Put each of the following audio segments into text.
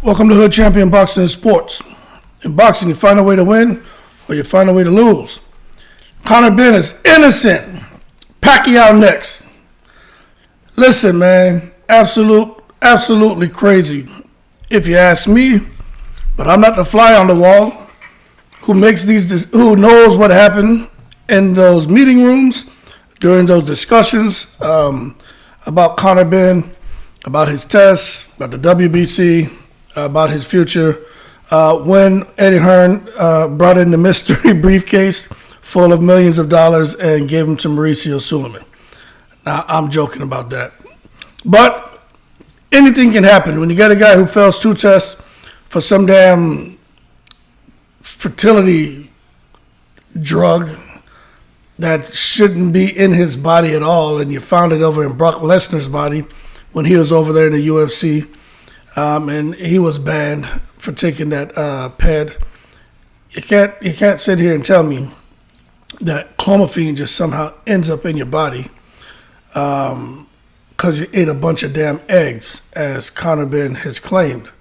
Welcome to Hood Champion Boxing and Sports. In boxing, you find a way to win or you find a way to lose. Conor Benn is innocent. PACQUAIO next. Listen, man, absolutely crazy, if you ask me. But I'm not the fly on the wall who knows what happened in those meeting rooms during those discussions about Conor Benn, about his tests, about the WBC, about his future. When Eddie Hearn brought in the mystery briefcase full of millions of dollars and gave them to Mauricio Suleiman. Now, I'm joking about that. But anything can happen. When you got a guy who fails 2 tests for some damn fertility drug that shouldn't be in his body at all, and you found it over in Brock Lesnar's body when he was over there in the UFC, and he was banned for taking that ped. You can't sit here and tell me that clomiphene just somehow ends up in your body because you ate a bunch of damn eggs, as Conor Benn has claimed.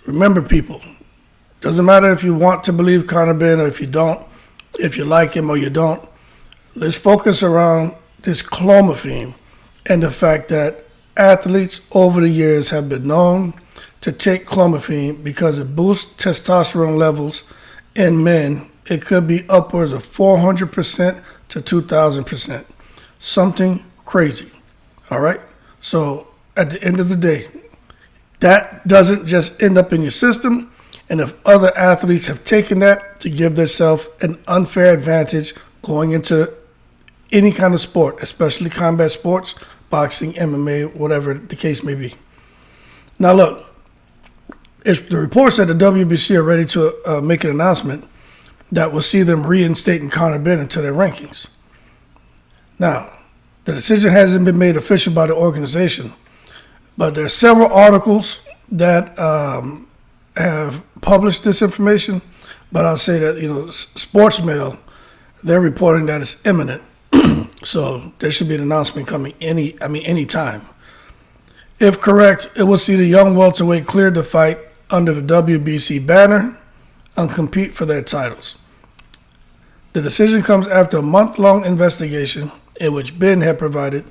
Remember, people, doesn't matter if you want to believe Conor Benn or if you don't, if you like him or you don't. Let's focus around this clomiphene and the fact that athletes over the years have been known to take clomiphene because it boosts testosterone levels in men. It could be upwards of 400% to 2,000%. Something crazy. All right? So at the end of the day, that doesn't just end up in your system. And if other athletes have taken that to give themselves an unfair advantage going into any kind of sport, especially combat sports, boxing, MMA, whatever the case may be. Now look, if the reports that the WBC are ready to make an announcement that will see them reinstating Conor Benn into their rankings. Now, the decision hasn't been made official by the organization, but there are several articles that have published this information, but I'll say that, Sports Mail, they're reporting that it's imminent. So there should be an announcement coming any time. If correct, it will see the young welterweight cleared to fight under the WBC banner and compete for their titles. The decision comes after a month-long investigation in which Benn had provided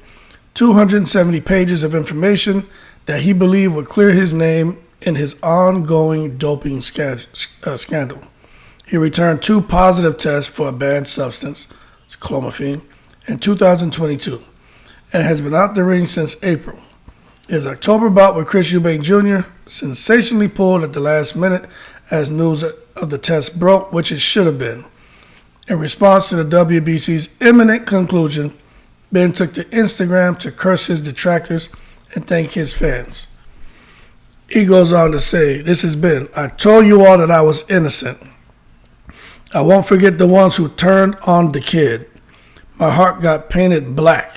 270 pages of information that he believed would clear his name in his ongoing doping scandal. He returned 2 positive tests for a banned substance, clomiphene, in 2022 and has been out the ring since April. His October bout with Chris Eubank Jr. sensationally pulled at the last minute as news of the test broke, which it should have been. In response to the WBC's imminent conclusion, Benn took to Instagram to curse his detractors and thank his fans. He goes on to say, "This has been, I told you all that I was innocent. I won't forget the ones who turned on the kid. My heart got painted black.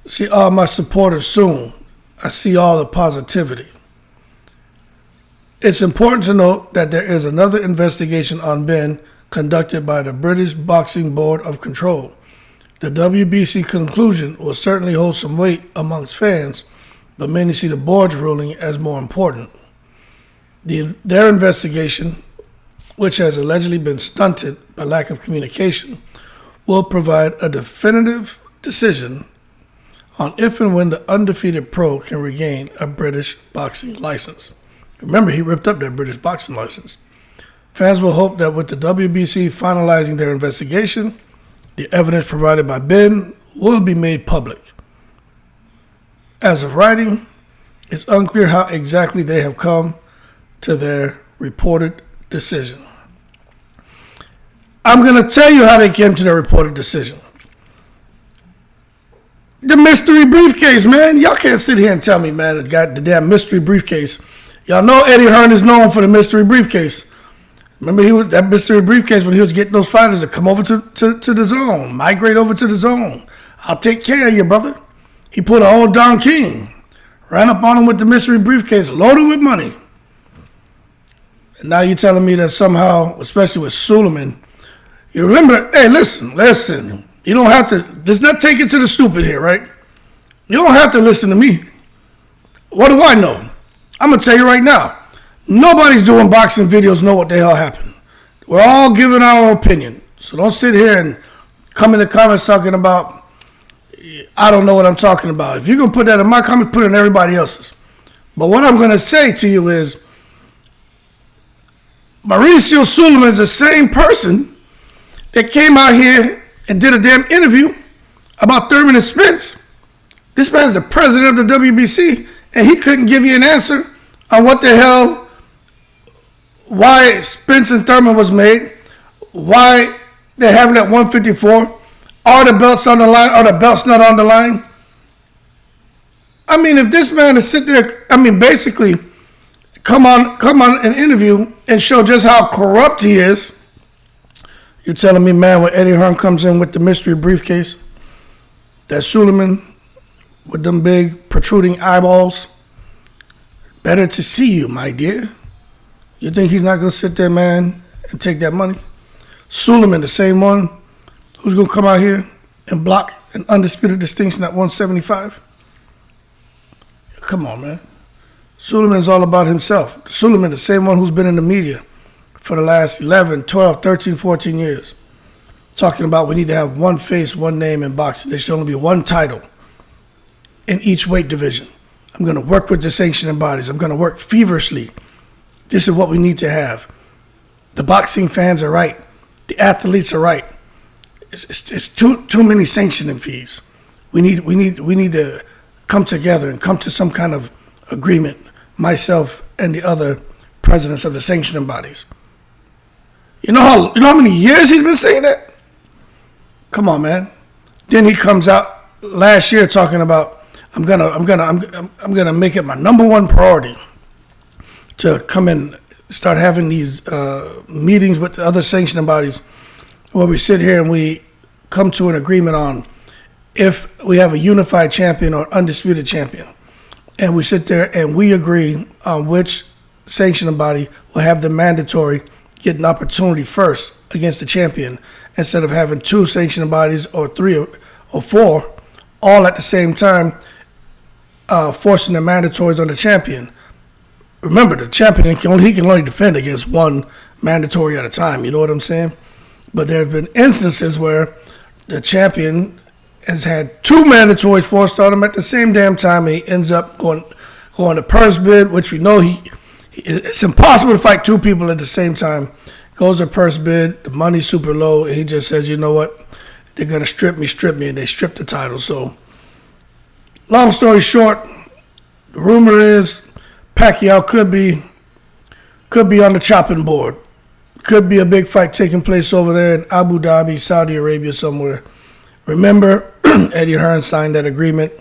See all my supporters soon. I see all the positivity." It's important to note that there is another investigation on Benn conducted by the British Boxing Board of Control. The WBC conclusion will certainly hold some weight amongst fans, but many see the board's ruling as more important. Their investigation, which has allegedly been stunted by lack of communication, will provide a definitive decision on if and when the undefeated pro can regain a British boxing license. Remember, he ripped up that British boxing license. Fans will hope that with the WBC finalizing their investigation, the evidence provided by Benn will be made public. As of writing, it's unclear how exactly they have come to their reported decision. I'm going to tell you how they came to their reported decision. The mystery briefcase, man. Y'all can't sit here and tell me, man, it got the damn mystery briefcase. Y'all know Eddie Hearn is known for the mystery briefcase. Remember that mystery briefcase when he was getting those fighters to come over to the zone, migrate over to the zone. I'll take care of you, brother. He put a whole Don King, ran up on him with the mystery briefcase, loaded with money. And now you're telling me that somehow, especially with Suleiman, you remember, hey, listen. You don't have to, let's not take it to the stupid here, right? You don't have to listen to me. What do I know? I'm going to tell you right now, nobody's doing boxing videos know what the hell happened. We're all giving our opinion. So don't sit here and come in the comments talking about, I don't know what I'm talking about. If you're going to put that in my comment, put it in everybody else's. But what I'm going to say to you is, Mauricio Suleiman is the same person that came out here and did a damn interview about Thurman and Spence. This man's the president of the WBC, and he couldn't give you an answer on what the hell, why Spence and Thurman was made, why they're having that 154. Are the belts on the line? Are the belts not on the line? I mean, if this man is sit there, basically, come on an interview and show just how corrupt he is. You're telling me, man, when Eddie Hearn comes in with the mystery briefcase, that Suleiman with them big protruding eyeballs, better to see you, my dear. You think he's not going to sit there, man, and take that money? Suleiman, the same one who's going to come out here and block an undisputed distinction at 175? Come on, man. Suleiman's all about himself. Suleiman, the same one who's been in the media for the last 11, 12, 13, 14 years, talking about we need to have one face, one name in boxing. There should only be one title in each weight division. I'm going to work with the sanctioning bodies. I'm going to work feverishly. This is what we need to have. The boxing fans are right. The athletes are right. It's too many sanctioning fees. We need to come together and come to some kind of agreement, myself and the other presidents of the sanctioning bodies. You know how many years he's been saying that? Come on, man. Then he comes out last year talking about I'm gonna make it my number one priority to come and start having these meetings with the other sanctioning bodies where we sit here and we come to an agreement on if we have a unified champion or undisputed champion. And we sit there and we agree on which sanctioning body will have the mandatory get an opportunity first against the champion instead of having two sanctioning bodies or three or four all at the same time forcing the mandatories on the champion. Remember, the champion can only defend against one mandatory at a time. You know what I'm saying? But there have been instances where the champion has had two mandatories forced on him at the same damn time, and he ends up going to purse bid, which we know it's impossible to fight two people at the same time. Goes to purse bid, the money's super low, and he just says, you know what? They're gonna strip me, and they strip the title. So, long story short, the rumor is Pacquiao could be on the chopping board. Could be a big fight taking place over there in Abu Dhabi, Saudi Arabia somewhere. Remember, Eddie Hearn signed that agreement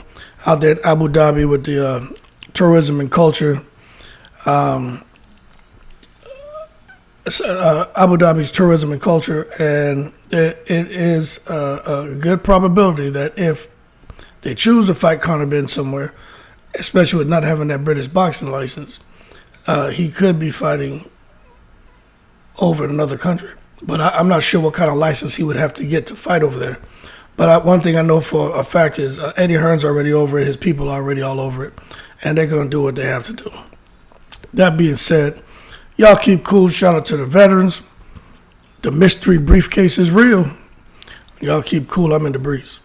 out there in Abu Dhabi with the tourism and culture. Abu Dhabi's tourism and culture, and it is a good probability that if they choose to fight Conor Benn somewhere, especially with not having that British boxing license, he could be fighting over in another country. But I'm not sure what kind of license he would have to get to fight over there. But one thing I know for a fact is Eddie Hearn's already over it. His people are already all over it. And they're going to do what they have to do. That being said, y'all keep cool. Shout out to the veterans. The mystery briefcase is real. Y'all keep cool. I'm in the breeze.